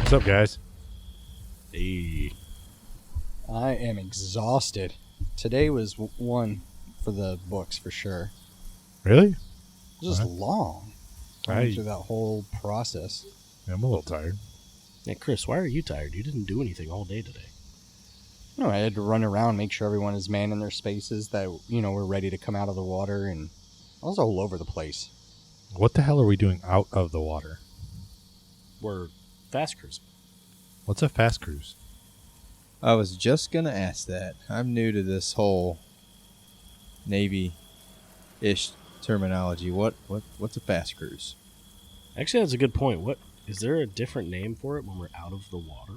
What's up, guys? Hey. I am exhausted. Today was one for the books for sure. Really? It was just long. Going through that whole process. Yeah, I'm a little tired. Hey, Chris, why are you tired? You didn't do anything all day today. No, I had to run around, make sure everyone is manning their spaces, that, we're ready to come out of the water, and I was all over the place. What the hell are we doing out of the water? We're fast cruising. What's a fast cruise? I was just going to ask that. I'm new to this whole Navy-ish terminology. What's a fast cruise? Actually, that's a good point. Is there a different name for it when we're out of the water?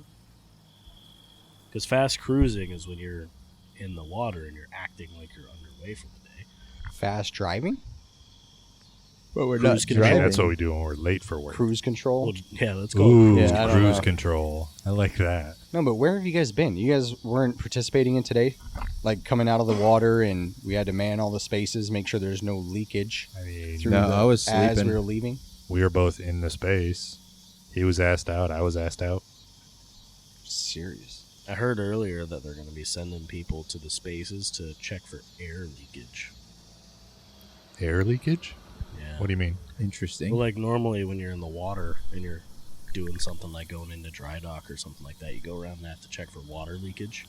Because fast cruising is when you're in the water and you're acting like you're underway for the day. Fast driving? But we're Cruise not control. driving. That's what we do when we're late for work. Cruise control? Well, yeah, let's go. Ooh, Cruise Yeah, I don't cruise know. control. I like that. No, but where have you guys been? You guys weren't participating in today? Like coming out of the water and we had to man all the spaces, make sure there's no leakage I mean, through No, I was as sleeping. we were leaving? we were both in the space. He was asked out. I was asked out. Serious. I heard earlier that they're going to be sending people to the spaces to check for air leakage. Air leakage? Yeah. What do you mean? Interesting. Well, like normally when you're in the water and you're doing something like going into dry dock or something like that, you go around that to check for water leakage.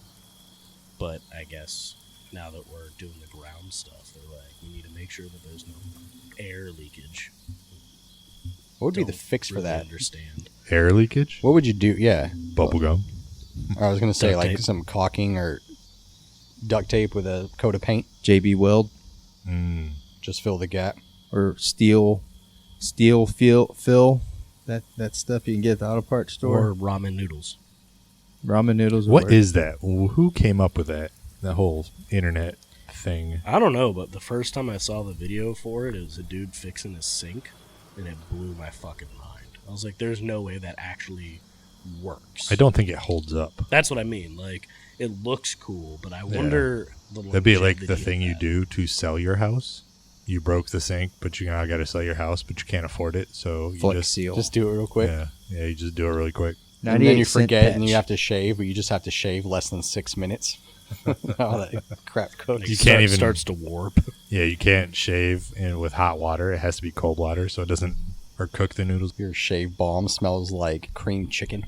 But I guess now that we're doing the ground stuff, they're like, we need to make sure that there's no air leakage. What would be the Don't fix for really that? Understand? Air leakage? What would you do? Yeah. Bubblegum. I was going to say, Duct like, tape. some caulking or duct tape with a coat of paint. JB Weld Just fill the gap. or steel fill. That stuff you can get at the auto parts store. Or ramen noodles. Ramen noodles. would What work. is that? Who came up with that? The whole internet thing. I don't know, but the first time I saw the video for it, it was a dude fixing his sink, and it blew my fucking mind. I was like, there's no way that actually works. I don't think it holds up. That's what I mean. Like, it looks cool, but I wonder the That'd be like the longevity thing of you that. do to sell your house. You broke the sink, but you now got to sell your house, but you can't afford it, so you Flex just seal? Just do it real quick. yeah, you just do it really quick. And then 98 you cent forget and you patch. have to shave, but you just have to shave less than 6 minutes. All that crap cooks. Like, You can't even- starts to warp. Yeah, you can't shave with hot water. It has to be cold water, so it doesn't or cook the noodles. Your shave balm smells like cream chicken.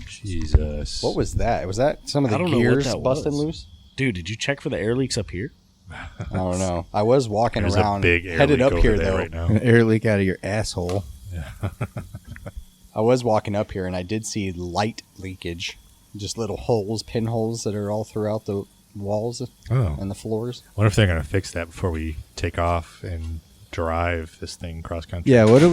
Jesus. What was that? Was that some of I the don't know what gears that busting was. loose? Dude, did you check for the air leaks up here? I don't know. I was walking There's around, a big air headed leak up over here there though. right now. An air leak out of your asshole. I was walking up here and I did see light leakage. Just little holes, pinholes that are all throughout the walls Oh, and the floors. I wonder if they're gonna fix that before we take off and drive this thing cross country. Yeah. What do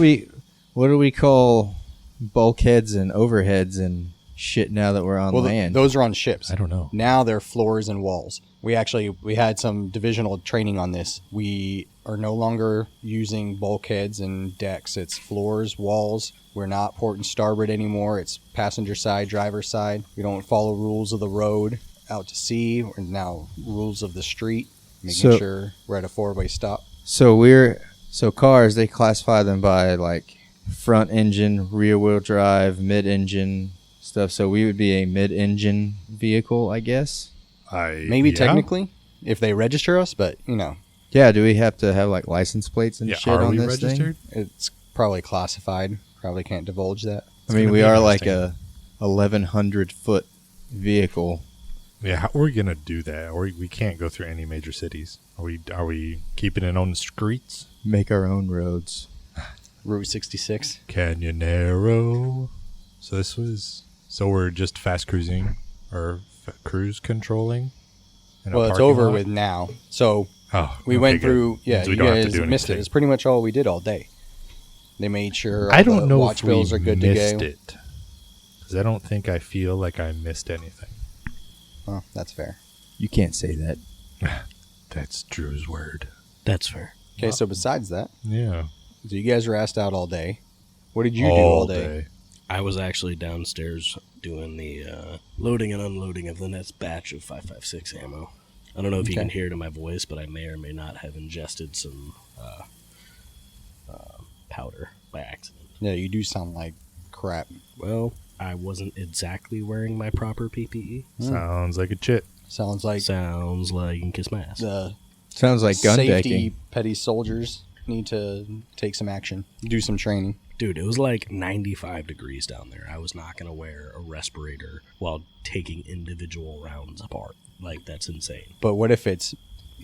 we call bulkheads and overheads and shit now that we're on Well, land? those are on ships. I don't know. Now they're floors and walls. We had some divisional training on this. We are no longer using bulkheads and decks. It's floors, walls. We're not port and starboard anymore. It's passenger side, driver side. We don't follow rules of the road out to sea. We're now rules of the street, making So- sure we're at a four-way stop. So cars, they classify them by like front engine, rear wheel drive, mid engine stuff. So we would be a mid engine vehicle, I guess. Maybe yeah. technically, if they register us, but Yeah. Do we have to have like license plates and Yeah, shit are on we this registered? thing? it's probably classified. Probably can't divulge that. I mean, gonna we be are like interesting. a 1,100 foot vehicle. Yeah, how are we gonna do that? Or we can't go through any major cities. Are we keeping it on the streets? Make our own roads. Route 66. Canyonero. So we're just fast cruising or cruise controlling. in a Well, it's parking over lot? with now. So Oh, we okay, went good. through. Yeah, Means we you don't have to guys do missed it. anything. It's pretty much all we did all day. They made sure all I don't the know watch if we bills are good to missed go. it because I don't think I feel like I missed anything. Oh, that's fair. You can't say that. That's Drew's word. That's fair. Okay, so besides that, Yeah, so you guys were asked out all day. What did you do all day? I was actually downstairs doing the loading and unloading of the next batch of 5.56 ammo. I don't know if you Okay. can hear it in my voice, but I may or may not have ingested some powder by accident. Yeah, you do sound like crap. Well, I wasn't exactly wearing my proper PPE. Sounds like a chit. Sounds like Sounds like you can kiss my ass. the Sounds like gun safety decking. petty soldiers need to take some action, do some training. Dude, it was like 95 degrees down there. I was not going to wear a respirator while taking individual rounds apart. Like, that's insane. But what if it's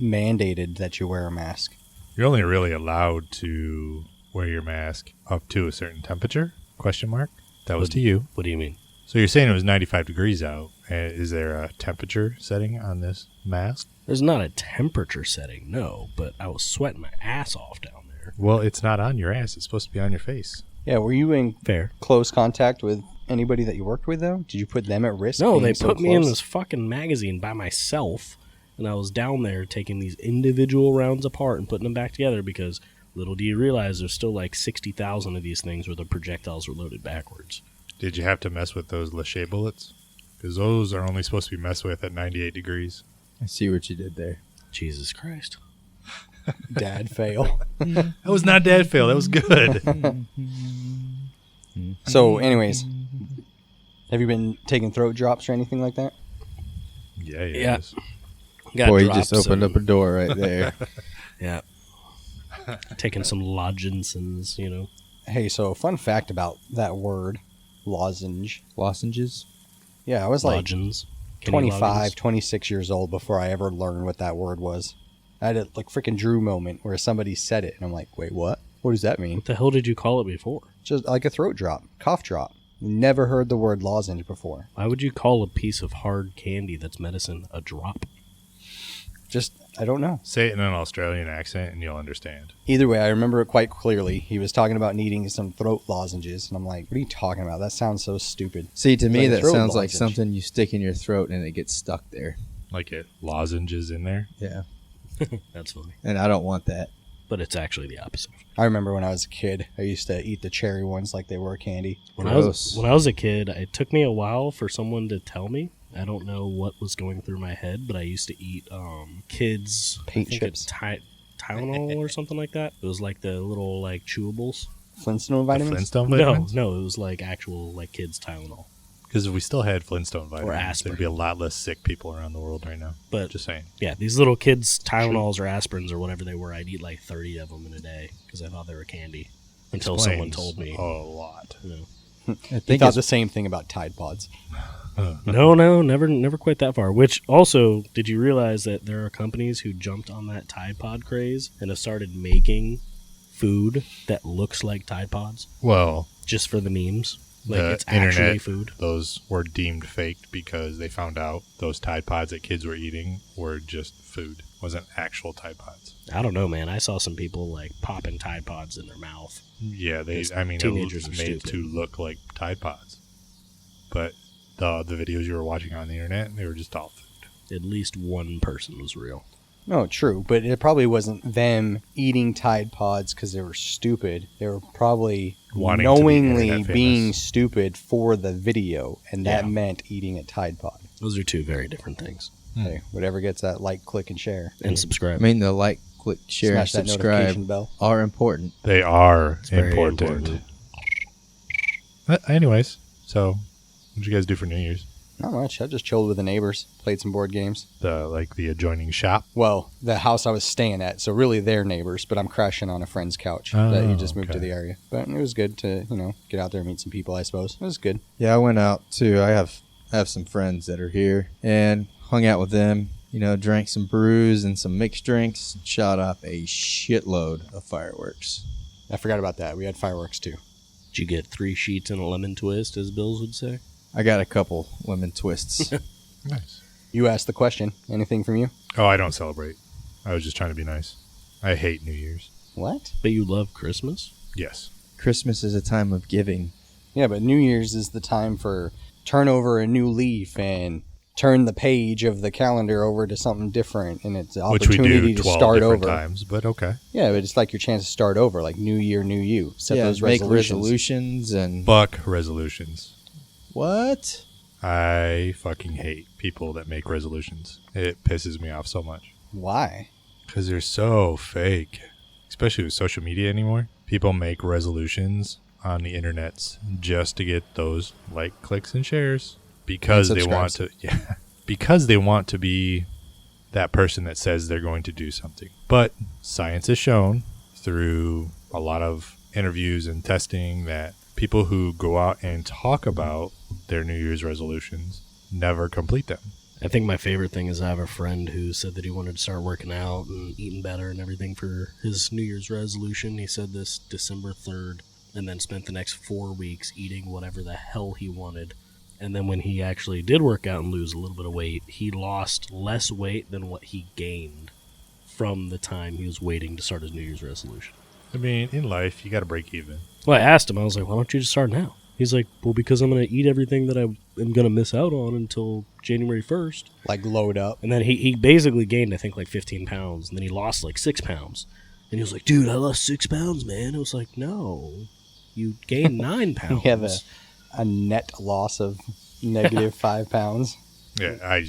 mandated that you wear a mask? You're only really allowed to wear your mask up to a certain temperature? Question mark. That was to you. What do you mean? So you're saying it was 95 degrees out. Is there a temperature setting on this mask? There's not a temperature setting, no, but I was sweating my ass off down there. Well, it's not on your ass. It's supposed to be on your face. Yeah, were you in Fair. close contact with anybody that you worked with, though? Did you put them at risk? No, being they so put me in close? this fucking magazine by myself, and I was down there taking these individual rounds apart and putting them back together because little do you realize there's still like 60,000 of these things where the projectiles are loaded backwards. Did you have to mess with those Lachey bullets? Because those are only supposed to be messed with at 98 degrees. I see what you did there. Jesus Christ. Dad fail. That was not dad fail. That was good. So, anyways, have you been taking throat drops or anything like that? Yeah. Yeah. Got Boy, you drops just opened and- up a door right there. Yeah. Taking some lozenges, you know. Hey, so fun fact about that word, lozenge. Lozenges? Yeah, I was like Logens. 25, 26 years old before I ever learned what that word was. I had a like freaking Drew moment where somebody said it, and I'm like, wait, what? What does that mean? What the hell did you call it before? Just like a throat drop, cough drop. Never heard the word lozenge before. Why would you call a piece of hard candy that's medicine a drop? Just, I don't know. Say it in an Australian accent and you'll understand. Either way, I remember it quite clearly. He was talking about needing some throat lozenges, and I'm like, what are you talking about? That sounds so stupid. See, to me, Like a that throat sounds like lozenge. something you stick in your throat and it gets stuck there. Like it lozenges in there. Yeah. That's funny. And I don't want that. But it's actually the opposite. I remember when I was a kid, I used to eat the cherry ones like they were candy. When I was a kid, it took me a while for someone to tell me. I don't know what was going through my head, but I used to eat kids Paint I think chips. it's Tylenol or something like that. It was like the little like chewables. Flintstone The vitamins? Flintstone vitamins? No, it was like actual like kids Tylenol. Because if we still had Flintstone vitamins, aspirin. there'd be a lot less sick people around the world right now. But Just saying. yeah, these little kids Tylenols or aspirins or whatever they were, I'd eat like 30 of them in a day because I thought they were candy. Until someone Explains told me. a lot. You know. I He think thought it's the same thing about Tide Pods. No, never quite that far. Which also, did you realize that there are companies who jumped on that Tide Pod craze and have started making food that looks like Tide Pods Well, just for the memes? Like the it's actually internet, food. those were deemed faked because they found out those Tide Pods that kids were eating were just food. Wasn't actual Tide Pods. I don't know, man. I saw some people like popping Tide Pods in their mouth. Yeah, Because it teenagers are was made stupid. to look like Tide Pods. But the videos you were watching on the internet, they were just all food. At least one person was real. No, true, but it probably wasn't them eating Tide Pods because they were stupid. They were probably Wanting to be knowingly internet famous. being stupid for the video, and that Yeah. meant eating a Tide Pod. Those are two very different things. Hey, whatever gets that like, click, and share. And I subscribe. mean, the like, click, share, Smash that and subscribe notification bell. are important. They are very important. Anyways, so what'd you guys do for New Year's? Not much. I just chilled with the neighbors, played some board games. The adjoining shop. Well, the house I was staying at, so really they're neighbors, but I'm crashing on a friend's couch Oh, that he just moved to okay. the area. But it was good to, get out there and meet some people, I suppose. It was good. Yeah, I went out too. I have some friends that are here and hung out with them. Drank some brews and some mixed drinks. Shot up a shitload of fireworks. I forgot about that. We had fireworks too. Did you get 3 sheets and a lemon twist, as Bills would say? I got a couple lemon twists. Nice. You asked the question. Anything from you? Oh, I don't celebrate. I was just trying to be nice. I hate New Year's. What? But you love Christmas? Yes. Christmas is a time of giving. Yeah, but New Year's is the time for turn over a new leaf and turn the page of the calendar over to something different, and it's an Which we opportunity do to 12 start different over. times, but okay. Yeah, but it's like your chance to start over, like new year, new you. Set Yeah, those make resolutions. resolutions and Buck resolutions. what? I fucking hate people that make resolutions. It pisses me off so much. Why? Because they're so fake. Especially with social media anymore. People make resolutions on the internets just to get those like clicks and shares because And they want to because they want to be that person that says they're going to do something. But science has shown through a lot of interviews and testing that people who go out and talk about their New Year's resolutions never complete them. I think my favorite thing is I have a friend who said that he wanted to start working out and eating better and everything for his New Year's resolution. He said this December 3rd and then spent the next 4 weeks eating whatever the hell he wanted. And then when he actually did work out and lose a little bit of weight, he lost less weight than what he gained from the time he was waiting to start his New Year's resolution. I mean, in life, you got to break even. Well, I asked him, I was like, why don't you just start now? He's like, well, because I'm going to eat everything that I am going to miss out on until January 1st. Like load up. And then he basically gained, I think, like 15 pounds. And then he lost like 6 pounds. And he was like, dude, I lost 6 pounds, man. I was like, no, you gained 9 pounds. You have a net loss of negative 5 pounds. Yeah,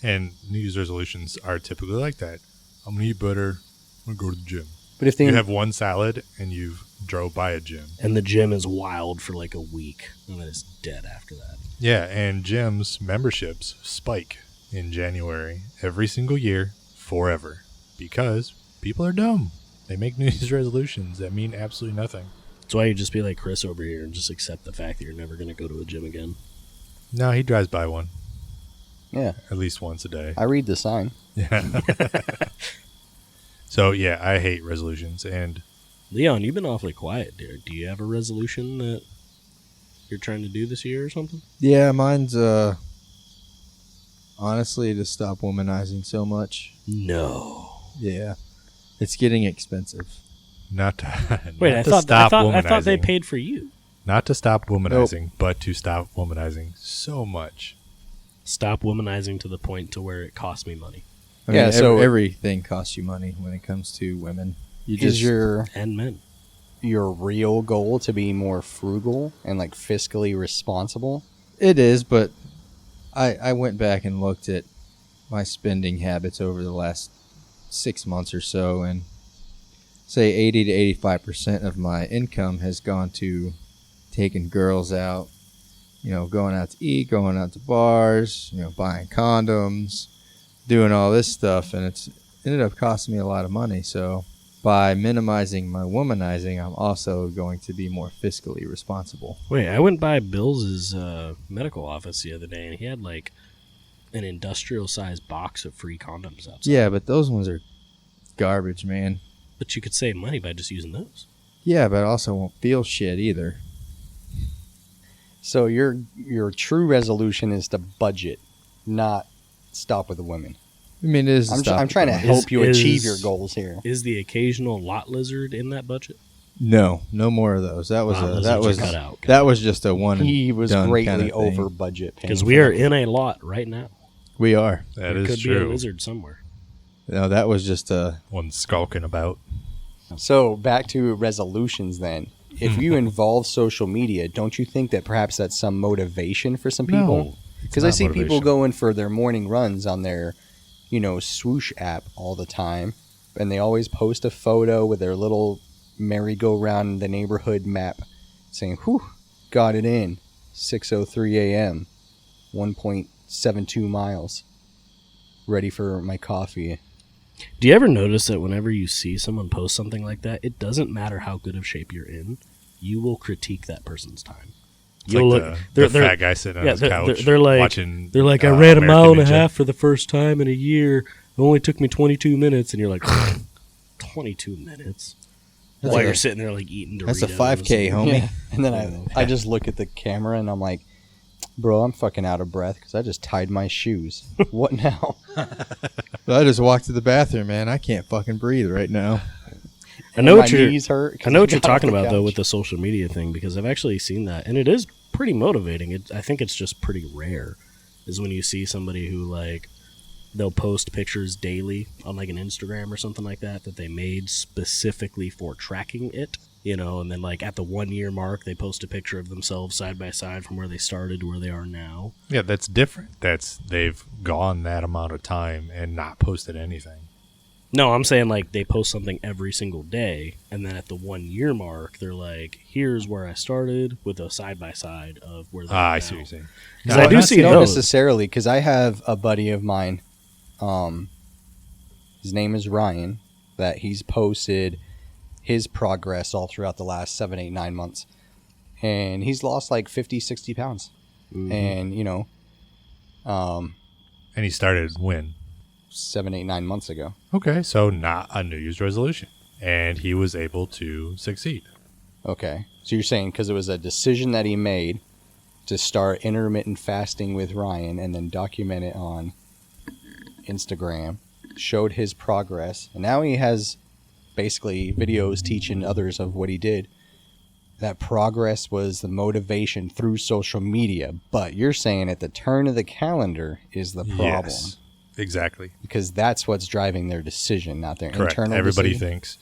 and New Year's resolutions are typically like that. I'm going to eat better. I'm going to go to the gym. But if they You have one salad and you've drove by a gym. And the gym is wild for like a week. And then it's dead after that. Yeah, and gyms memberships spike in January every single year forever because people are dumb. They make New Year's resolutions that mean absolutely nothing. That's why you just be like Chris over here and just accept the fact that you're never going to go to a gym again. No, he drives by one Yeah, at least once a day. I read the sign. Yeah. So, yeah, I hate resolutions. And Leon, you've been awfully quiet, dear. Do you have a resolution that you're trying to do this year or something? Yeah, mine's honestly to stop womanizing so much. No. Yeah, it's getting expensive. not to, Wait, not I to thought stop womanizing. I thought they paid for you. Not to stop womanizing, but to stop womanizing so much. Stop womanizing to the point to where it costs me money. I mean, Yeah, so- everything costs you money when it comes to women. You just Is your And men. real goal to be more frugal and like fiscally responsible? It is, but I went back and looked at my spending habits over the last 6 months or so, and say 80 to 85% of my income has gone to taking girls out, going out to eat, going out to bars, buying condoms, doing all this stuff, and it's ended up costing me a lot of money. So by minimizing my womanizing, I'm also going to be more fiscally responsible. Wait, I went by Bill's medical office the other day, and he had like an industrial-sized box of free condoms outside. Yeah, but those ones are garbage, man. But you could save money by just using those. Yeah, but I also won't feel shit either. So your true resolution is to budget, not stop with the women. I mean, it is. I'm trying to help you Is- achieve your goals here. Is the occasional lot lizard in that budget? No more of those. That was Lot that lizards was are cut out. that was just a one. He was done greatly kind of thing. over budget. paying Because for we are that. in a lot right now. We are. That there is could be true. a lizard somewhere. No, that was just a. One skulking about. So back to resolutions then. If you involve social media, don't you think that perhaps that's some motivation for some people? No, Because I see people going for their morning runs on their, Swoosh app all the time, and they always post a photo with their little merry-go-round the neighborhood map saying, whew, got it in, 6:03 a.m., 1.72 miles, ready for my coffee. Do you ever notice that whenever you see someone post something like that, it doesn't matter how good of shape you're in, you will critique that person's time. It's You'll like look. the fat guy sitting on his they're- couch they're like, watching. They're like, I ran a American mile and a Ninja. half for the first time in a year. It only took me 22 minutes, and you're like, 22 minutes. That's While a- you're sitting there like eating Doritos. That's a 5K, homie. Yeah. And then I just look at the camera and I'm like, bro, I'm fucking out of breath because I just tied my shoes. What now? I just walked to the bathroom, man. I can't fucking breathe right now. I know My what you're. knees hurt 'cause I know what you're got off talking the about though couch. with the social media thing because I've actually seen that, and it is pretty motivating. I think it's just pretty rare, is when you see somebody who like they'll post pictures daily on like an Instagram or something like that they made specifically for tracking it, and then like at the 1 year mark they post a picture of themselves side by side from where they started to where they are now. Yeah, that's different. They've gone that amount of time and not posted anything. No, I'm saying like they post something every single day, and then at the 1 year mark, they're like, "Here's where I started," with a side by side of where they are I now. see what you're saying. 'Cause I do see not those. necessarily, because I have a buddy of mine. His name is Ryan. That he's posted his progress all throughout the last 7, 8, 9 months, and he's lost like 50, 60 pounds. Mhm. And And he started when? 7, 8, 9 months ago. Okay, so not a New Year's resolution. And he was able to succeed. Okay, so you're saying because it was a decision that he made to start intermittent fasting with Ryan and then document it on Instagram, showed his progress, and now he has basically videos teaching others of what he did. That progress was the motivation through social media, but you're saying at the turn of the calendar is the problem. Yes, exactly. Because that's what's driving their decision, not their Correct. internal Everybody decision. thinks.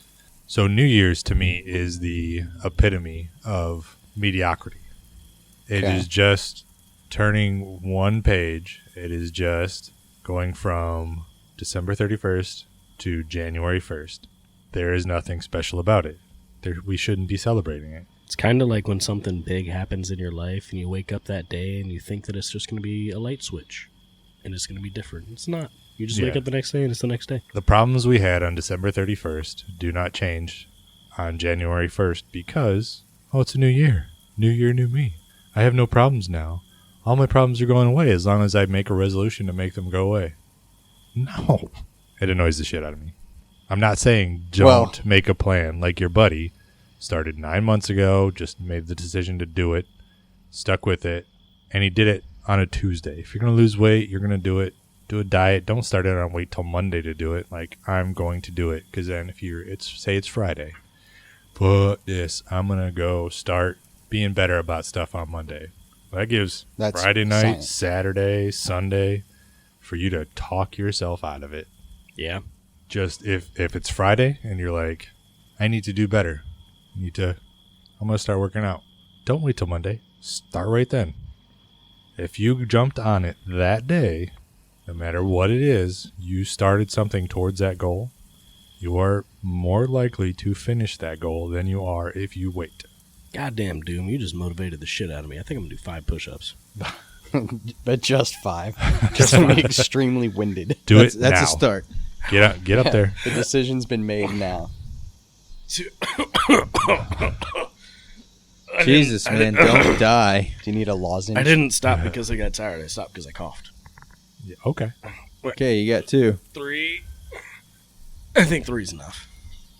So New Year's to me is the epitome of mediocrity. It Okay. is just turning one page. It is just going from December 31st to January 1st. There is nothing special about it. We shouldn't be celebrating it. It's kind of like when something big happens in your life, and you wake up that day and you think that it's just going to be a light switch, and it's going to be different. It's not. You just wake Yeah. up the next day and it's the next day. The problems we had on December 31st do not change on January 1st because, it's a new year. New year, new me. I have no problems now. All my problems are going away as long as I make a resolution to make them go away. No. It annoys the shit out of me. I'm not saying don't make a plan like your buddy started 9 months ago, just made the decision to do it, stuck with it, and he did it on a Tuesday. If you're going to lose weight, you're going to do it. Do a diet. Don't start it on wait till Monday to do it. Like, I'm going to do it. Because then if say it's Friday, put this, I'm going to go start being better about stuff on Monday. That gives That's Friday night, science. Saturday, Sunday for you to talk yourself out of it. Yeah. Just if it's Friday and you're like, I need to do better. I'm going to start working out. Don't wait till Monday. Start right then. If you jumped on it that day, no matter what it is, you started something towards that goal, you are more likely to finish that goal than you are if you wait. Goddamn, Doom, you just motivated the shit out of me. I think I'm going to do 5 push-ups. But just 5. Just to be extremely winded. That's now. a start. Get up there. The decision's been made now. Jesus, man, don't die. Do you need a lozenge? I didn't stop because I got tired. I stopped because I coughed. Yeah, okay. Okay, you got 2. 3. I think 3's enough.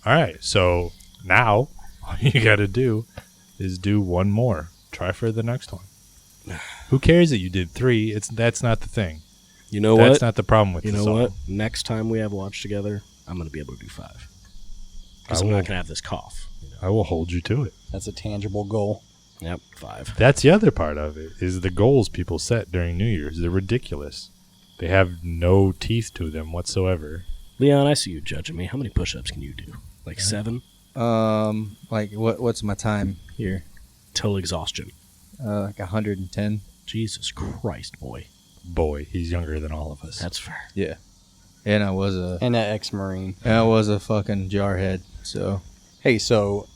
All right. So now all you got to do is do one more. Try for the next one. Who cares that you did 3? That's not the thing. You know That's what? not the problem with You the know song. what? Next time we have watch together, I'm going to be able to do 5. Because I I'm not will- going to have this cough. I will hold you to it. That's a tangible goal. Yep, 5. That's the other part of it, is the goals people set during New Year's. They're ridiculous. They have no teeth to them whatsoever. Leon, I see you judging me. How many push-ups can you do? Like 7? Like what's my time here? Till exhaustion. Like 110. Jesus Christ, boy. Boy, he's younger than all of us. That's fair. Yeah. And I was a And an ex-Marine. fucking jarhead. So Hey, so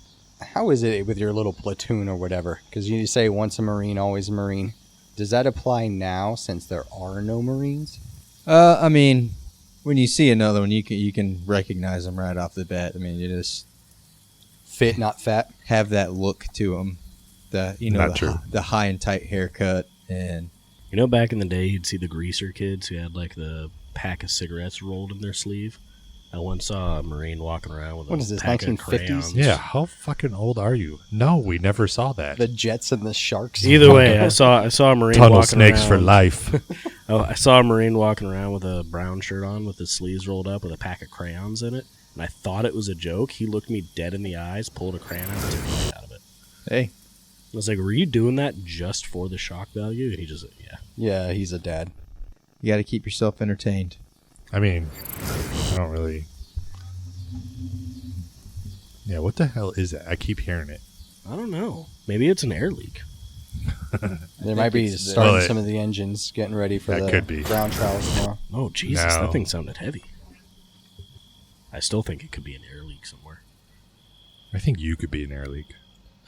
how is it with your little platoon or whatever? Because you say once a Marine, always a Marine. Does that apply now since there are no Marines? I mean, when you see another one, you can recognize them right off the bat. I mean, you just Fit, not fat. have that look to them. Not true. The high and tight haircut and You know, back in the day, you'd see the greaser kids who had like the pack of cigarettes rolled in their sleeve. I once saw a Marine walking around with What a is this, pack 1950s? of crayons. Yeah, how fucking old are you? No, we never saw that. The Jets and the Sharks. Either way, I saw a Marine Tunnel walking snakes around. for life. Oh, I saw a Marine walking around with a brown shirt on with his sleeves rolled up with a pack of crayons in it. And I thought it was a joke. He looked me dead in the eyes, pulled a crayon out, and took the light out of it. hey, I was like, were you doing that just for the shock value? And he just, yeah. Yeah, he's a dad. you got to keep yourself entertained. I mean, I don't really. Yeah, what the hell is that? I keep hearing it. I don't know. Maybe it's an air leak. There might be it's- starting Well, some of the engines, getting ready for that the could be. ground trials tomorrow. Oh, Jesus, No. that thing sounded heavy. I still think it could be an air leak somewhere. I think you could be an air leak.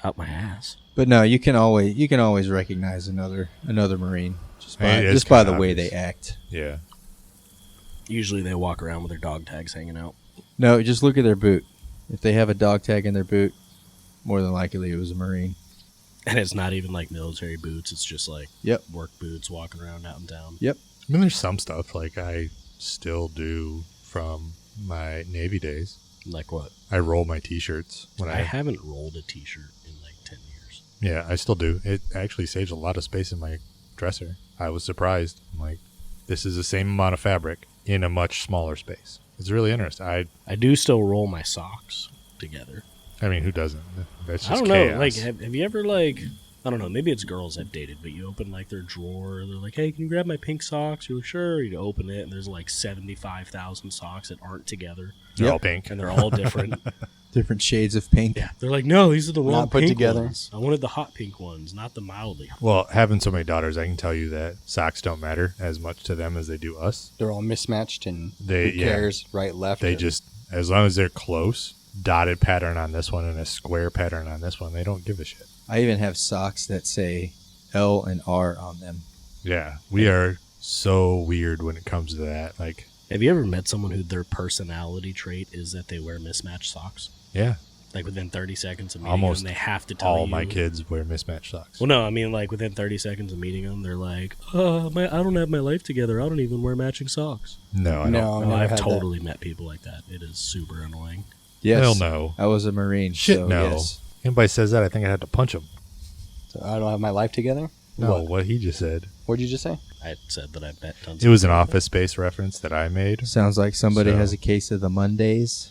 Out my ass. But no, you can always recognize another Marine just I mean, by it's the kinda way obvious. they act. Yeah. Usually they walk around with their dog tags hanging out. No, just look at their boot. If they have a dog tag in their boot, more than likely it was a Marine. And it's not even like military boots. It's just like Yep. work boots walking around out in town. Yep. I mean, there's some stuff like I still do from my Navy days. Like what? I roll my T-shirts when I haven't rolled a t-shirt in like 10 years. Yeah, I still do. It actually saves a lot of space in my dresser. I was surprised. I'm like, this is the same amount of fabric in a much smaller space. It's really interesting. I do still roll my socks together. I mean, who doesn't? That's just I don't chaos. know. Like, have you ever like, I don't know, maybe it's girls I've dated, but you open like their drawer, they're like, hey, can you grab my pink socks? You're like, sure. You open it, and there's like 75,000 socks that aren't together, They're all pink. and they're all different. Different shades of pink. Yeah, they're like, no, these are the wrong Not put pink together. ones. I wanted the hot pink ones, not the mildly. Well, having so many daughters, I can tell you that socks don't matter as much to them as they do us. They're all mismatched, and They- who yeah. cares? Right, left. They or- just, as long as they're close, dotted pattern on this one and a square pattern on this one, they don't give a shit. I even have socks that say L and R on them. Yeah, we are so weird when it comes to that. Like, Have you ever met someone who their personality trait is that they wear mismatched socks? yeah, Like within 30 seconds of meeting Almost them, they have to tell all you. my kids wear mismatched socks. Well, no, I mean like within 30 seconds of meeting them, they're like, I don't have my life together. I don't even wear matching socks. No, I No, don't. I've never I've had that. totally met people like that. It is super annoying. Yes. Hell no. I was a Marine. Shit, so no. Yes. Anybody says that, I think I had to punch them. So I don't have my life together. No, What? what he just said. What'd you just say? I said that I met tons It was an Office Space reference that I made. Sounds like somebody So- has a case of the Mondays.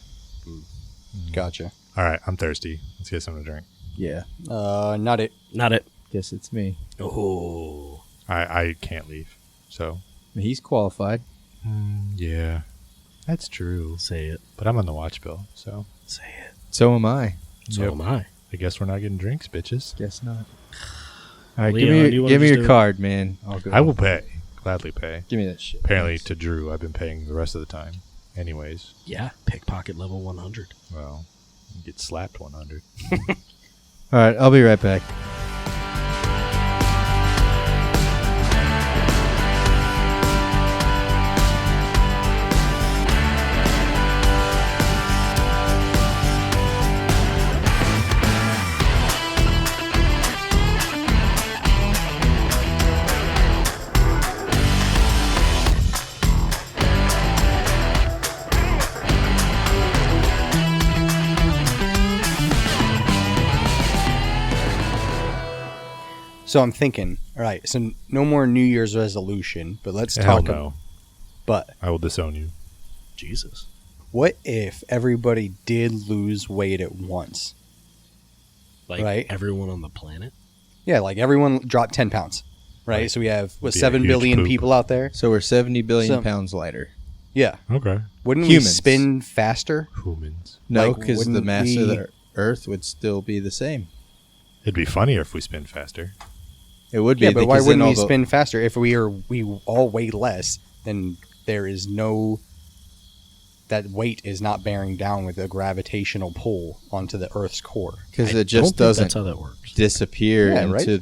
Gotcha. All right, I'm thirsty. Let's get something to drink. Yeah. Not it. Not it. Guess it's me. Oh. I can't leave. So, He's qualified. yeah, that's true. Say it. But I'm on the watch bill, so Say it. So am I. So Yep. am I. I guess we're not getting drinks, bitches. Guess not. All right, Leon, do you wanna give me just your do it? card, man. I'll go. I will pay. Gladly pay. Give me that shit. Apparently, to Drew, I've been paying the rest of the time. Anyways, Yeah. Pickpocket level 100. well, you get slapped 100. All right, I'll be right back. So I'm thinking, all right, so no more New Year's resolution, but let's Hell talk. no. But I will disown you. Jesus. what if everybody did lose weight at once? Like Right. everyone on the planet? Yeah, like everyone dropped 10 pounds, right? Right. So we have, Would be a 7 huge billion poop. people out there? So we're 70 billion So- pounds lighter. Yeah. Okay. Wouldn't Humans. we spin faster? Humans. No, Like, because the wouldn't mass of we- the Earth would still be the same. It'd be funnier if we spin faster. It would be. Yeah, but why because then wouldn't we all the- spin faster if we all weigh less? Then there is no, that weight is not bearing down with a gravitational pull onto the Earth's core. Because I it just don't think doesn't That's how that works. disappear Yeah, right? into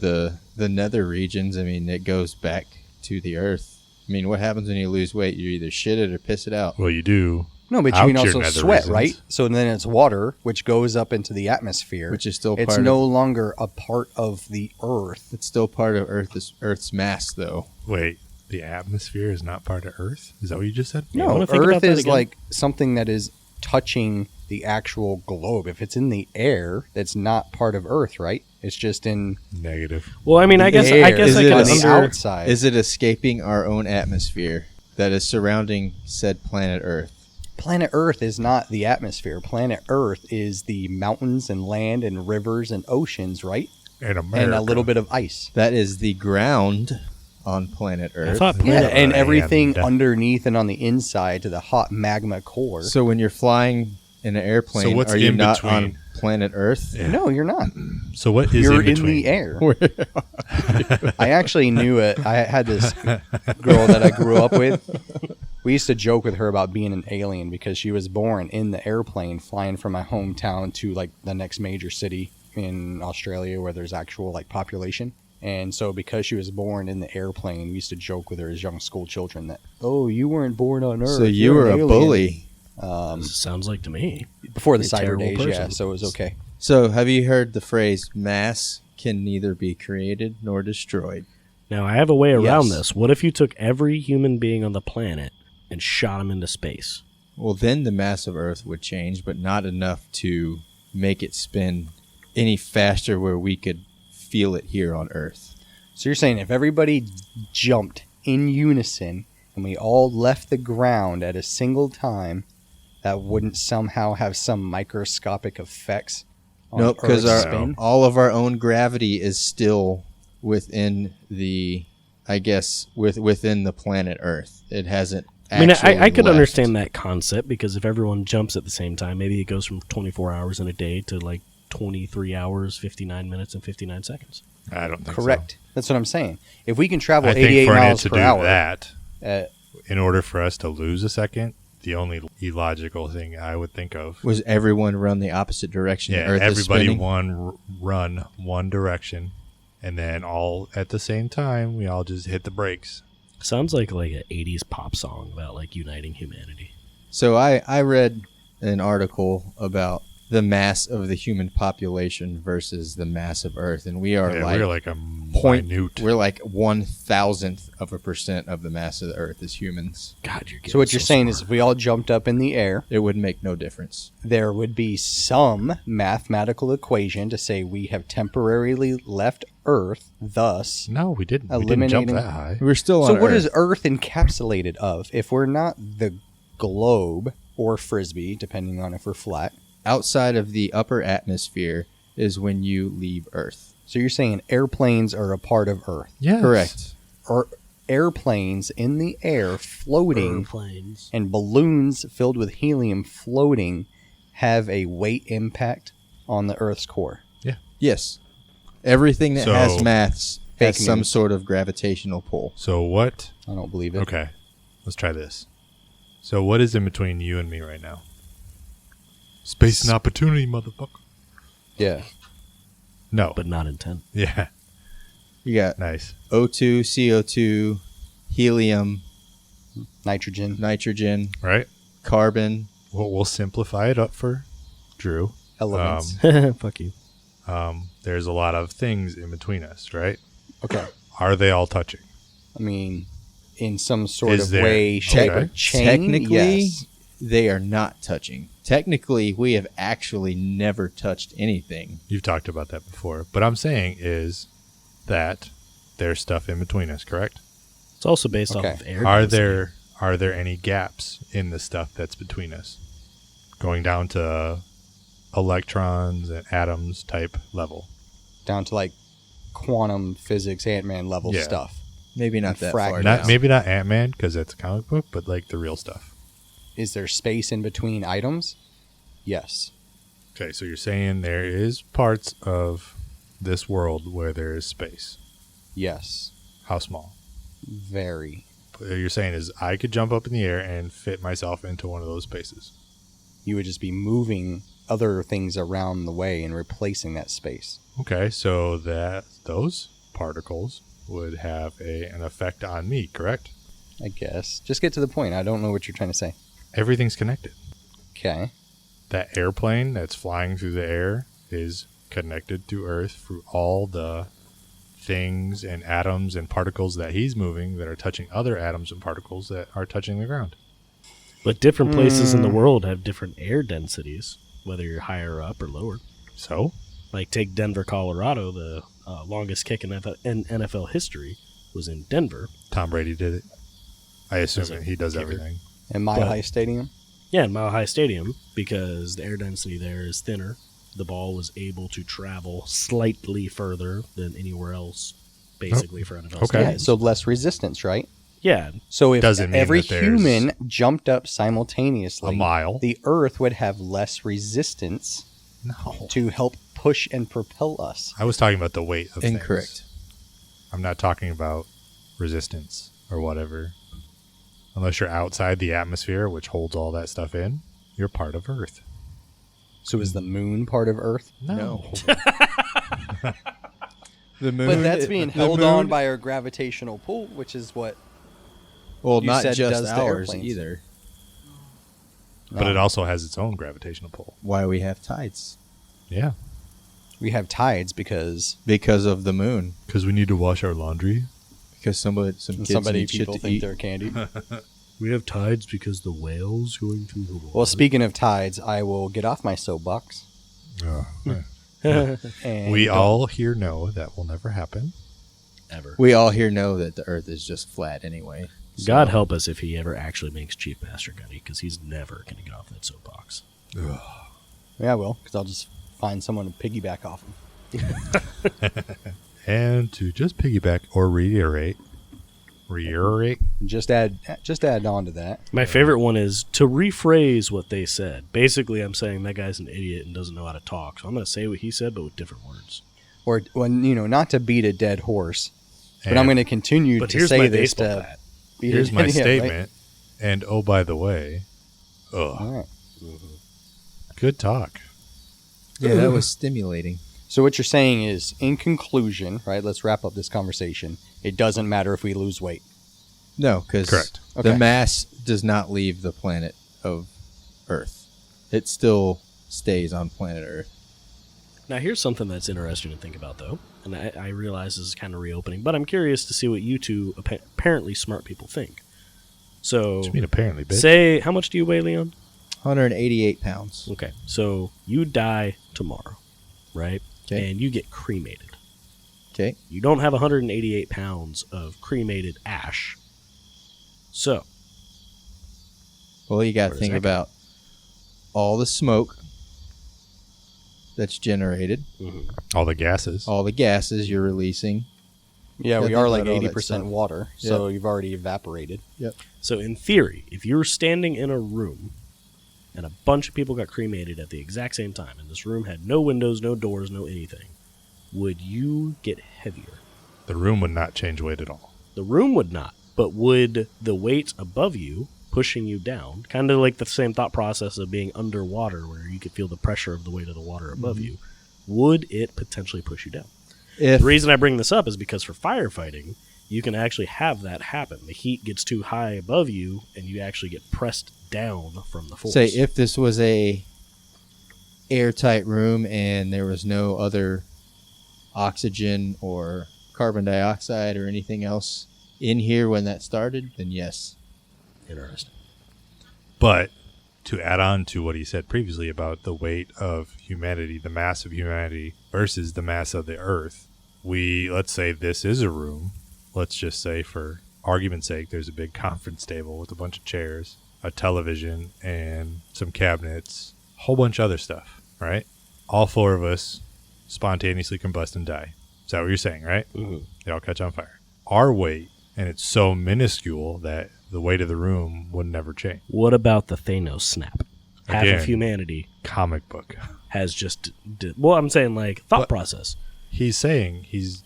the nether regions. I mean, it goes back to the Earth. I mean, what happens when you lose weight? You either shit it or piss it out. Well, you do. No, but Out you can your also nether sweat, regions. right? So then it's water, which goes up into the atmosphere. Which is still it's part no of. longer a part of the Earth. It's still part of Earth's mass, though. Wait, the atmosphere is not part of Earth? Is that what you just said? Yeah, I No, wanna think about Earth that is again. like something that is touching the actual globe. If it's in the air, that's not part of Earth, right? It's just in Negative. Well, I mean, I the guess air. I guess Is I it could on a- the under. outside. Is it escaping our own atmosphere that is surrounding said planet Earth? Planet Earth is not the atmosphere. Planet Earth is the mountains and land and rivers and oceans, right? In America. And a little bit of ice. That is the ground on planet I Earth. thought Yeah, planet and Land. everything underneath and on the inside to the hot magma core. So when you're flying in an airplane, So what's are you in not between? on planet Earth? Yeah. No, you're not. So what is You're in in between? the air. I actually knew it. I had this girl that I grew up with. We used to joke with her about being an alien because she was born in the airplane flying from my hometown to like the next major city in Australia where there's actual like population. And so because she was born in the airplane, we used to joke with her as young school children that, oh, you weren't born on Earth. So you you're were an a alien. bully. Sounds like to me. Before the You're a cyber terrible days, person. yeah, so it was okay. So have you heard the phrase mass can neither be created nor destroyed? Now, I have a way around Yes. this. What if you took every human being on the planet and shot him into space? Well, then the mass of Earth would change, but not enough to make it spin any faster where we could feel it here on Earth. So you're saying if everybody jumped in unison and we all left the ground at a single time, that wouldn't somehow have some microscopic effects on Nope, because Earth's spin? all of our own gravity is still within the, I guess, within the planet Earth. It hasn't. I mean, I could left. understand that concept because if everyone jumps at the same time, maybe it goes from 24 hours in a day to like 23 hours, 59 minutes, and 59 seconds. I don't think Correct. That's what I'm saying. If we can so. travel I think 88 for it miles to per do hour, that, uh, in order for us to lose a second, the only illogical thing I would think of, Was everyone run the opposite direction? yeah, the Earth is everybody spinning? run one direction, and then all at the same time, we all just hit the brakes. Sounds like an 80s pop song about like uniting humanity. So I read an article about the mass of the human population versus the mass of Earth, and we are Yeah, like we're like a minute. we're like 1,000th of the mass of the Earth as humans. God, you're getting so what you're saying is smart. if we all jumped up in the air, It would make no difference. there would be some mathematical equation to say we have temporarily left Earth, thus No, we didn't. We didn't jump eliminating- that high. We're still on So Earth. what is Earth encapsulated of? If we're not the globe or frisbee, depending on if we're flat. Outside of the upper atmosphere is when you leave Earth. So you're saying airplanes are a part of Earth. Yes. Correct. Or airplanes in the air floating Airplanes. and balloons filled with helium floating have a weight impact on the Earth's core. Yes. Everything that So- has maths Fake has some news. sort of gravitational pull. So what? I don't believe it. Okay, let's try this. So what is in between you and me right now? Space and opportunity, motherfucker. Yeah. No. But not intent. Yeah. You got Nice. O2, CO2, helium, Nitrogen, nitrogen, Right. carbon. Well, we'll simplify it up for Drew. elements. Fuck you. There's a lot of things in between us, right? Okay. Are they all touching? I mean, in some sort Is of there- way, shape, okay. or chain. Technically, yes. they are not touching. Technically, we have actually never touched anything. You've talked about that before. But I'm saying is that there's stuff in between us, correct? It's also based Okay. off of air. Are density. there any gaps in the stuff that's between us? Going down to electrons and atoms type level. Down to like quantum physics, Ant-Man level Yeah. stuff. Maybe not that far Fragments. down. Not maybe not Ant-Man because that's a comic book, but like the real stuff. Is there space in between items? Yes. Okay, so you're saying there is parts of this world where there is space. Yes. How small? Very. You're saying is I could jump up in the air and fit myself into one of those spaces. You would just be moving other things around the way and replacing that space. Okay, so that those particles would have an effect on me, correct? I guess. Just get to the point. I don't know what you're trying to say. Everything's connected. Okay. That airplane that's flying through the air is connected to Earth through all the things and atoms and particles that he's moving that are touching other atoms and particles that are touching the ground. But different places in the world have different air densities, whether you're higher up or lower. So, Like take Denver, Colorado. The longest kick in NFL history was in Denver. Tom Brady did it. I assume As a he does kicker. everything. And Mile But- High Stadium? Yeah, in Mile High Stadium, because the air density there is thinner. The ball was able to travel slightly further than anywhere else, basically, for NFL Okay. Yeah, stadiums. so less resistance, right? Yeah, So if Doesn't mean every that there's human jumped up simultaneously, A mile. the Earth would have less resistance No. to help push and propel us. I was talking about the weight of Incorrect. things. I'm not talking about resistance or whatever. Unless you're outside the atmosphere, which holds all that stuff in, you're part of Earth. So is the moon part of Earth? No. The moon, But that's being the held moon- on by our gravitational pull, which is what. Well, you not said just does to ours airplanes. either. But it also has its own gravitational pull. Why we have tides? Yeah. We have tides because Because of the moon. Because we need to wash our laundry. Because some kids need shit people to think eat. they're candy. We have tides because the whales going through the water. Well, speaking of tides, I will get off my soapbox. And We all here know that will never happen. Ever. We all here know that the Earth is just flat anyway. God help us if he ever actually makes Chief Master Gunny, because he's never going to get off that soapbox. Yeah, I will, because I'll just find someone to piggyback off him. And to just piggyback or reiterate, Just add on to that. My favorite one is to rephrase what they said. Basically, I'm saying that guy's an idiot and doesn't know how to talk. So I'm going to say what he said, but with different words. Or, when not to beat a dead horse, but And I'm going to continue But to here's say my this baseball to bat. beat here's a my yeah, right? statement. And oh, by the way, All right. good talk. Yeah, that was stimulating. So what you're saying is, in conclusion, right? Let's wrap up this conversation. It doesn't matter if we lose weight. No, because Correct. the Okay. mass does not leave the planet of Earth. It still stays on planet Earth. Now, here's something that's interesting to think about, though. And I realize this is kind of reopening, but I'm curious to see what you two apparently smart people think. So, What do you mean apparently, bitch? say, how much do you weigh, Leon? 188 pounds. Okay, so you die tomorrow, right? 'Kay. And you get cremated. Okay. You don't have 188 pounds of cremated ash. So, Well, you got to Where does think that go? about all the smoke that's generated, All the gases. all the gases you're releasing. Yeah, Yeah, we are think like about all that 80% stuff. water, so you've already evaporated. So in theory, if you were standing in a room and a bunch of people got cremated at the exact same time, and this room had no windows, no doors, no anything, would you get heavier? The room would not change weight at all. The room would not, but would the weight above you pushing you down, kind of like the same thought process of being underwater where you could feel the pressure of the weight of the water above you, would it potentially push you down? If The reason I bring this up is because for firefighting, you can actually have that happen. The heat gets too high above you, and you actually get pressed down from the force. say if this was a airtight room and there was no other oxygen or carbon dioxide or anything else in here when that started, then yes. Interesting. But to add on to what he said previously about the weight of humanity, the mass of humanity versus the mass of the Earth, let's say this is a room. Let's just say, for argument's sake, there's a big conference table with a bunch of chairs, a television, and some cabinets, a whole bunch of other stuff, right? All four of us spontaneously combust and die. Is that what you're saying, right? Mm-hmm. They all catch on fire. Our weight, and it's so minuscule that the weight of the room would never change. What about the Thanos snap? Half Again. of humanity Comic book. has just... well, I'm saying, like, thought But- process. He's saying he's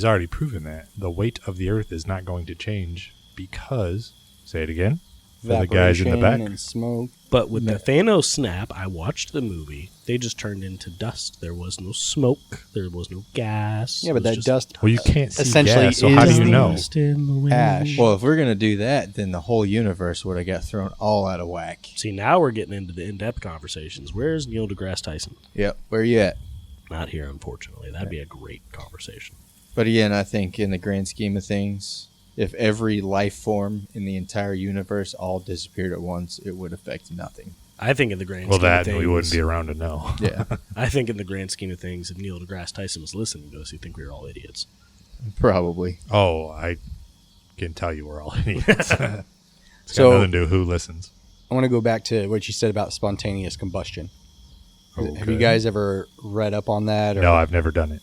already proven that the weight of the Earth is not going to change because, say it again, for the guys in the back. And smoke. But with the Thanos snap, I watched the movie. They just turned into dust. There was no smoke. There was no gas. Yeah, It but was that just dust Well, you can't see essentially gas, so how do is you the know? dust in the wind. ash. Well, if we're going to do that, then the whole universe would have got thrown all out of whack. See, now we're getting into the in-depth conversations. Where's Neil deGrasse Tyson? Yep. Where you at? Not here, unfortunately. That'd be a great conversation. But again, I think in the grand scheme of things, if every life form in the entire universe all disappeared at once, it would affect nothing. I think in the grand Well, scheme of that things, we wouldn't be around to know. Yeah, I think in the grand scheme of things, if Neil deGrasse Tyson was listening to us, he'd think we were all idiots. probably. Oh, I can tell you we're all idiots. It's got So- nothing to do with who listens. I want to go back to what you said about spontaneous combustion. Have Okay. you guys ever read up on that? Or No, I've never done it.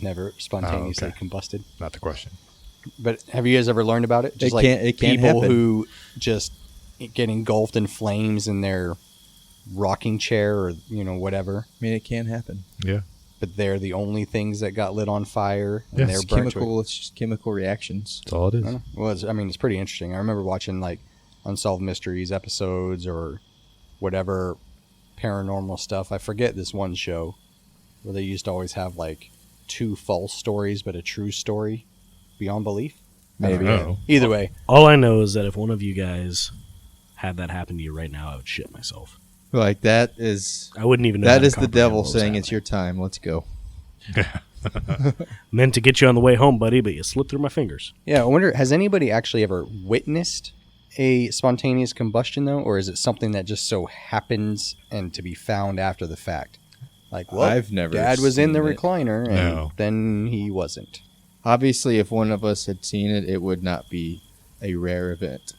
never spontaneously okay. combusted. Not the question. But have you guys ever learned about it? Just It like can't people happen. who just get engulfed in flames in their rocking chair or whatever. I mean, it can happen. Yeah. but they're the only things that got lit on fire. And Yeah, they're It's burnt to chemical. It's just chemical reactions. That's all it is. Well, it's pretty interesting. I remember watching like Unsolved Mysteries episodes or whatever paranormal stuff. I forget this one show where they used to always have like 2 false stories but a true story beyond belief. I don't Maybe. know. Either way, All I know is that if one of you guys had that happen to you right now, I would shit myself. Like that is I wouldn't even know. how that to is the comprehend devil what was saying it's happening. your time. Let's go. Meant to get you on the way home, buddy, but you slipped through my fingers. yeah, I wonder, has anybody actually ever witnessed a spontaneous combustion though, or is it something that just so happens and to be found after the fact? Like, well, I've never Dad was in the seen it. recliner and No. then he wasn't. Obviously, if one of us had seen it, it would not be a rare event.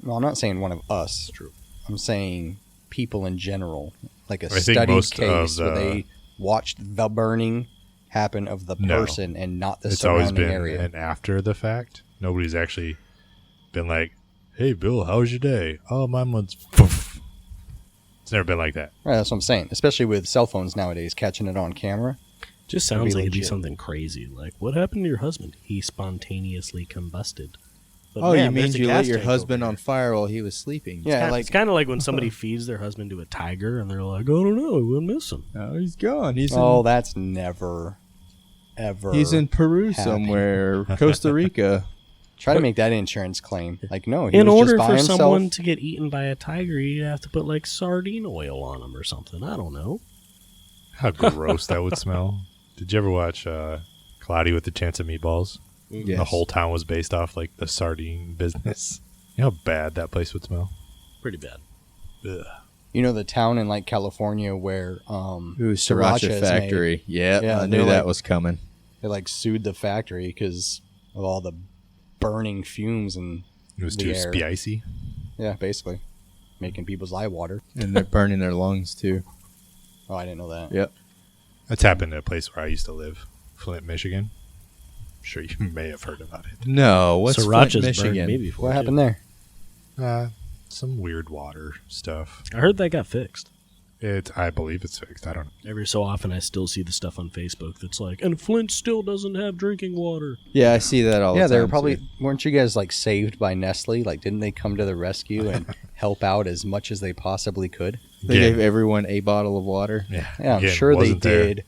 Well, I'm not saying one of us. True. I'm saying people in general, like a I think studied most of case where the- they watched the burning happen of the No. person and not the It's always surrounding been area. an after the fact. Nobody's actually been like, "Hey, Bill, how was your day?" "Oh, mine was." Poof. It's never been like that. Right, that's what I'm saying. Especially with cell phones nowadays, catching it on camera. Just That'd sounds be like it'd be legit. something crazy. Like, what happened to your husband? He spontaneously combusted. But Oh, man, you mean there's a you got lit your tank husband over on here. fire while he was sleeping? Yeah, It's kind of like when somebody feeds their husband to a tiger and they're like, I don't know, we'll miss him. Oh, he's gone. Oh, that's never, ever. He's in Peru happen. somewhere, Costa Rica. Try to make that insurance claim. Like, no, he In was order just by for himself. someone to get eaten by a tiger, you'd have to put like sardine oil on him or something. I don't know. How gross that would smell. Did you ever watch Cloudy with a Chance of Meatballs? Yes. The whole town was based off like the sardine business. You know how bad that place would smell? Pretty bad. Ugh. You know the town in like California where Ooh, Sriracha Sriracha is Factory. Yep, Yeah, I they're knew that like- was coming. they like sued the factory because of all the burning fumes and It was the too air. spicy. Yeah, basically making people's eye water. And they're burning their lungs, too. Oh, I didn't know that. Yep. That's happened at a place where I used to live, Flint, Michigan. I'm sure you may have heard about it. No, what's Sriracha's Flint, burned Michigan? me before. What too. happened there? Some weird water stuff. I heard that got fixed. I believe it's fixed. I don't know. Every so often, I still see the stuff on Facebook that's like, and Flint still doesn't have drinking water. Yeah, I see that all the Yeah, time. they were probably too. weren't you guys like saved by Nestle? Like, didn't they come to the rescue and help out as much as they possibly could? They Again, gave everyone a bottle of water. yeah, Yeah, I'm again, sure they wasn't there. did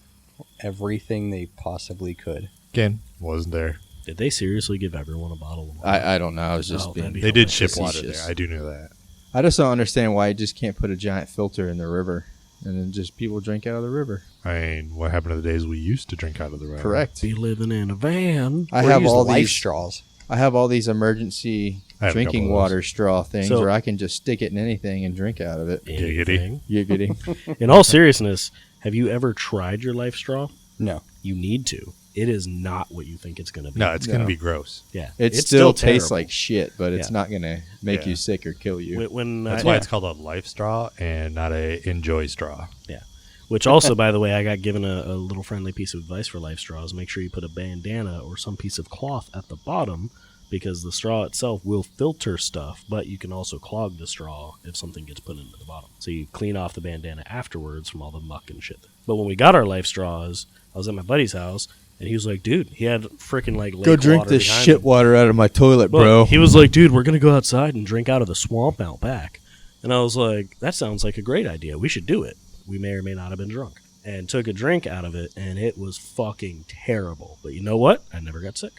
everything they possibly could. Again, wasn't there. Did they seriously give everyone a bottle of water? I don't know. I was just Oh, being. that'd be They did ship hilarious. water there. I do know that. I just don't understand why you just can't put a giant filter in the river and then just people drink out of the river. I mean, what happened to the days we used to drink out of the river? Correct. Be living in a van. I Or have use all life these. straws. I have all these emergency I have a drinking couple of those. water straw things So- where I can just stick it in anything and drink out of it. Anything. Giggity. In all seriousness, have you ever tried your life straw? No. You need to. It is not what you think it's going to be. No, it's going to No. be gross. Yeah. It It's still tastes terrible. like shit, but it's Yeah. not going to make Yeah. you sick or kill you. When That's I- why it's called a life straw and not a enjoy straw. Which also, by the way, I got given a little friendly piece of advice for life straws. Make sure you put a bandana or some piece of cloth at the bottom because the straw itself will filter stuff, but you can also clog the straw if something gets put into the bottom. So you clean off the bandana afterwards from all the muck and shit. But when we got our life straws, I was at my buddy's house, and he was like, dude, he had freaking like lake Go drink water this behind shit him. water out of my toilet, But bro. he was like, dude, we're going to go outside and drink out of the swamp out back. And I was like, that sounds like a great idea. We should do it. We may or may not have been drunk. And took a drink out of it, and it was fucking terrible. But you know what? I never got sick.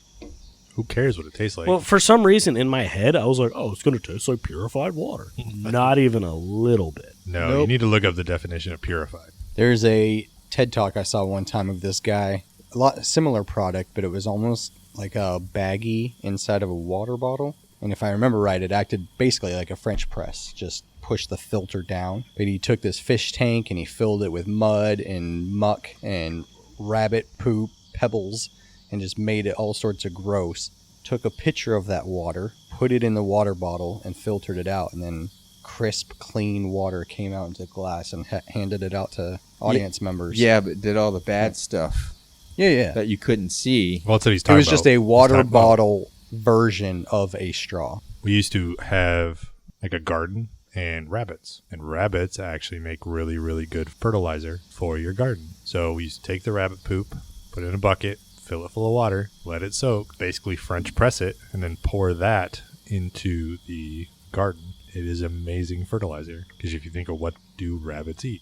Who cares what it tastes like? Well, for some reason in my head, I was like, oh, it's going to taste like purified water. Not even a little bit. no, Nope. you need to look up the definition of purified. There's a TED Talk I saw one time of this guy. A lot similar product, but it was almost like a baggie inside of a water bottle. And if I remember right, it acted basically like a French press. Just push the filter down. But he took this fish tank and he filled it with mud and muck and rabbit poop, pebbles, and just made it all sorts of gross. Took a picture of that water, put it in the water bottle, and filtered it out. And then crisp, clean water came out into glass and handed it out to audience members. Yeah, but did all the bad stuff Yeah. that you couldn't see. Well, that's what he's It talking was about. just a He's water talking about- bottle version of a straw. We used to have like a garden and rabbits. And rabbits actually make really, really good fertilizer for your garden. So we used to take the rabbit poop, put it in a bucket, fill it full of water, let it soak, basically French press it, and then pour that into the garden. It is amazing fertilizer. Because if you think of what do rabbits eat?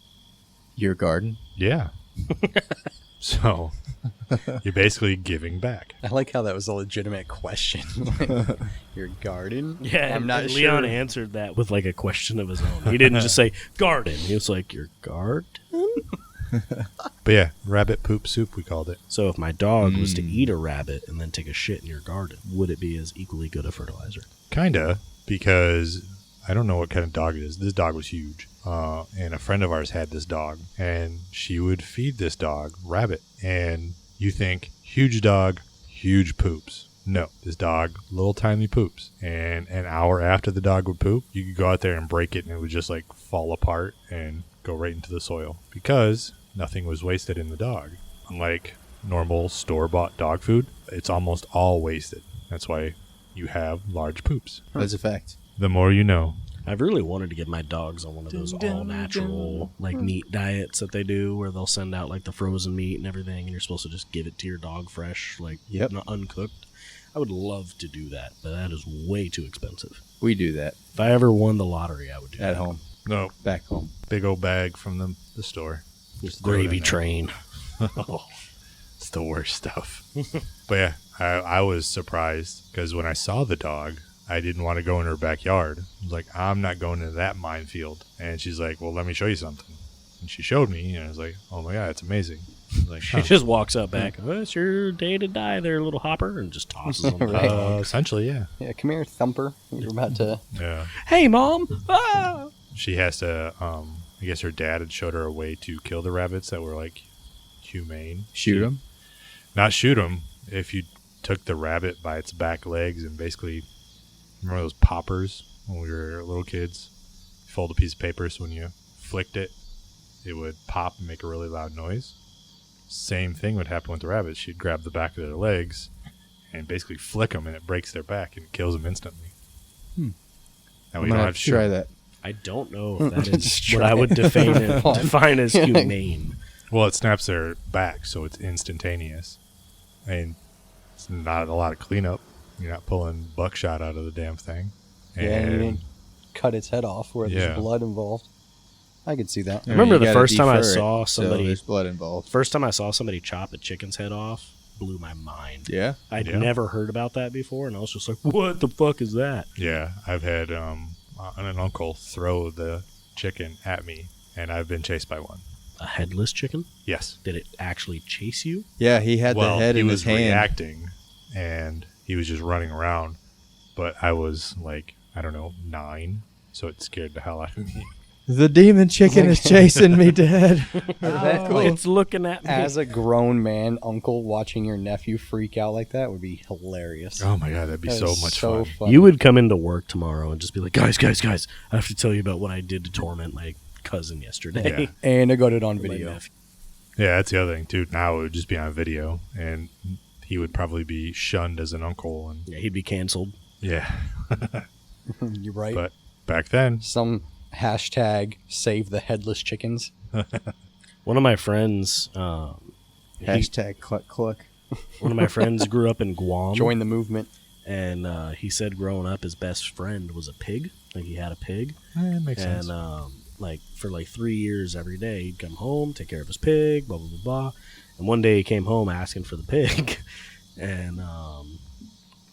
Your garden? Yeah. So you're basically giving back. I like how that was a legitimate question. Your garden? Yeah, I'm not and sure. Leon answered that with like a question of his own. He didn't just say garden. He was like, your garden? But yeah, rabbit poop soup, we called it. So if my dog was to eat a rabbit and then take a shit in your garden, would it be as equally good a fertilizer? Kinda, because I don't know what kind of dog it is. This dog was huge. And a friend of ours had this dog, and she would feed this dog rabbit. And you think, huge dog, huge poops. No, this dog, little tiny poops. And an hour after the dog would poop, you could go out there and break it, and it would just like fall apart and go right into the soil. Because nothing was wasted in the dog. Unlike normal store-bought dog food, it's almost all wasted. That's why you have large poops. That's a fact. The more you know. I've really wanted to get my dogs on one of those all-natural, like, meat diets that they do, where they'll send out, like, the frozen meat and everything, and you're supposed to just give it to your dog fresh, like, not uncooked. I would love to do that, but that is way too expensive. We do that If I ever won the lottery, I would do that. at home. No, Back home. big old bag from the store. Just throw it in gravy there. train. It's the worst stuff. But yeah, I was surprised because when I saw the dog, I didn't want to go in her backyard. I was like, I'm not going into that minefield. And she's like, well, let me show you something. And she showed me, and I was like, oh my God, it's amazing. I was like, She just walks up back. Oh, it's your day to die there, little hopper, and just tosses him. Right. Essentially, yeah. Yeah, come here, Thumper. You're about to... Yeah. Hey, Mom! Ah! She has to, I guess her dad had showed her a way to kill the rabbits that were like humane. Shoot them? Not shoot them. If you took the rabbit by its back legs and basically, remember those poppers when we were little kids? You fold a piece of paper so when you flicked it, it would pop and make a really loud noise. Same thing would happen with the rabbits. She'd grab the back of their legs and basically flick them, and it breaks their back and it kills them instantly. That I'm way you going don't to have have to to shoot try 'em. that. I don't know if that is Just what try I would it. define as humane. Well, it snaps their back, so it's instantaneous. And it's not a lot of cleanup. You're not pulling buckshot out of the damn thing. Yeah, and you And didn't cut its head off where Yeah. there's blood involved. I could see that. I Remember you the gotta first time I defer it, saw so somebody- there's blood involved. First time I saw somebody chop a chicken's head off blew my mind. Yeah? I'd Yeah. never heard about that before, and I was just like, what the fuck is that? yeah, I've had an uncle throw the chicken at me, and I've been chased by one. A headless chicken? Yes. Did it actually chase you? Yeah, he had the head he in was his hand. reacting, and he was just running around. But I was like, I don't know, 9, so it scared the hell out of me. The demon chicken is chasing me, Dad. Oh, it's looking at me. As a grown man, uncle, watching your nephew freak out like that would be hilarious. Oh my God, that'd be That so is much so fun. funny. You would come into work tomorrow and just be like, guys, I have to tell you about what I did to torment my cousin yesterday. Yeah. And I got it on My video. nephew. Yeah, that's the other thing too. Now it would just be on video, and he would probably be shunned as an uncle. And Yeah, he'd be canceled. yeah, You're right. but back then, Some hashtag save the headless chickens. One of my friends, Hashtag cluck cluck. one of my friends grew up in Guam. Join the movement. And he said growing up, his best friend was a pig. Like he had a pig. it makes And sense. like for like 3 years every day, he'd come home, take care of his pig, blah, blah, blah, blah. And one day he came home asking for the pig. And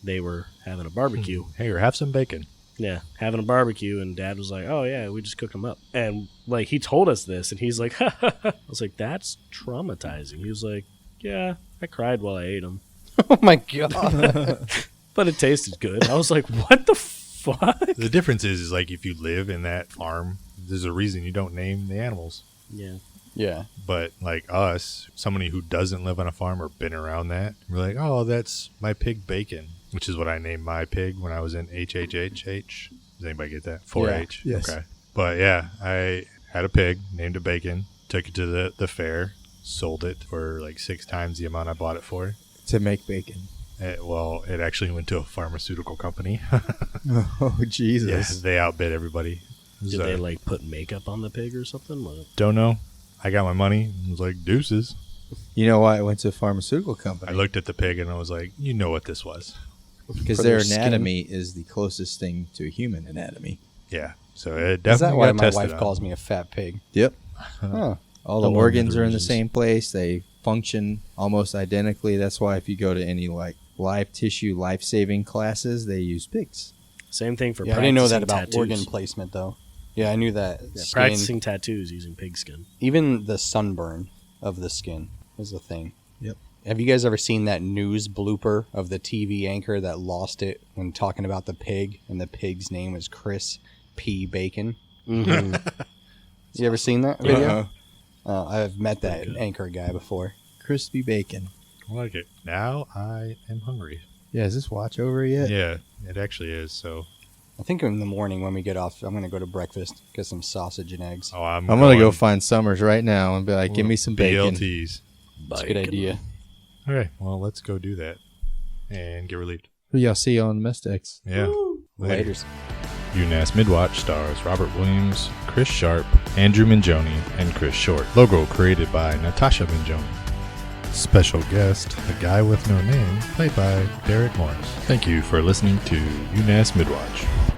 they were having a barbecue. Hey, or have some bacon. Yeah, having a barbecue, and Dad was like, "Oh yeah, we just cooked him up." And like he told us this, and he's like, I was like, "That's traumatizing." He was like, "Yeah, I cried while I ate him, Oh my god. but it tasted good." I was like, "What the fuck?" The difference is like if you live in that farm, there's a reason you don't name the animals. Yeah, Yeah. But like us, somebody who doesn't live on a farm or been around that, we're like, oh, that's my pig Bacon, which is what I named my pig when I was in HHHH. Does anybody get that? 4-H? Yeah. Yes. Okay. But yeah, I had a pig, named it Bacon, took it to the fair, sold it for like 6 times the amount I bought it for. To make bacon. Well, it actually went to a pharmaceutical company. Oh, Jesus. Yes, they outbid everybody. Did they like put makeup on the pig or something? Don't know. I got my money and was like, deuces. You know why I went to a pharmaceutical company? I looked at the pig and I was like, you know what this was. Because For their their anatomy is the closest thing to a human anatomy. Yeah. So it Is that definitely why got my tested wife on. calls me a fat pig? Yep. Huh. All the Along organs with the are in the reasons. same place. They function almost identically. That's why if you go to any like live tissue life-saving classes, they use pigs. Same thing for Yeah, I didn't know that practicing about tattoos. organ placement, though. Yeah, I knew that. Yeah, Skin, practicing tattoos using pig skin. even the sunburn of the skin is a thing. Yep. Have you guys ever seen that news blooper of the TV anchor that lost it when talking about the pig, and the pig's name was Chris P. Bacon? Mm-hmm. You ever seen that video? Uh-huh. I've met that Pretty good. anchor guy before. Crispy bacon. I like it. Now I am hungry. Yeah, is this watch over yet? Yeah, it actually is. So, I think in the morning when we get off, I'm going to go to breakfast, get some sausage and eggs. I'm I'm gonna go find Summers right now and be like, give me some bacon. BLTs. That's a good idea. All right. Well, let's go do that and get relieved. Y'all see you on the mess decks. Yeah. Later. Laters. U.N.A.S.S. Midwatch stars Robert Williams, Chris Sharp, Andrew Mingione, and Chris Short. Logo created by Natascha Mingione. Special guest, the guy with no name, played by Derek Morris. Thank you for listening to U.N.A.S.S. Midwatch.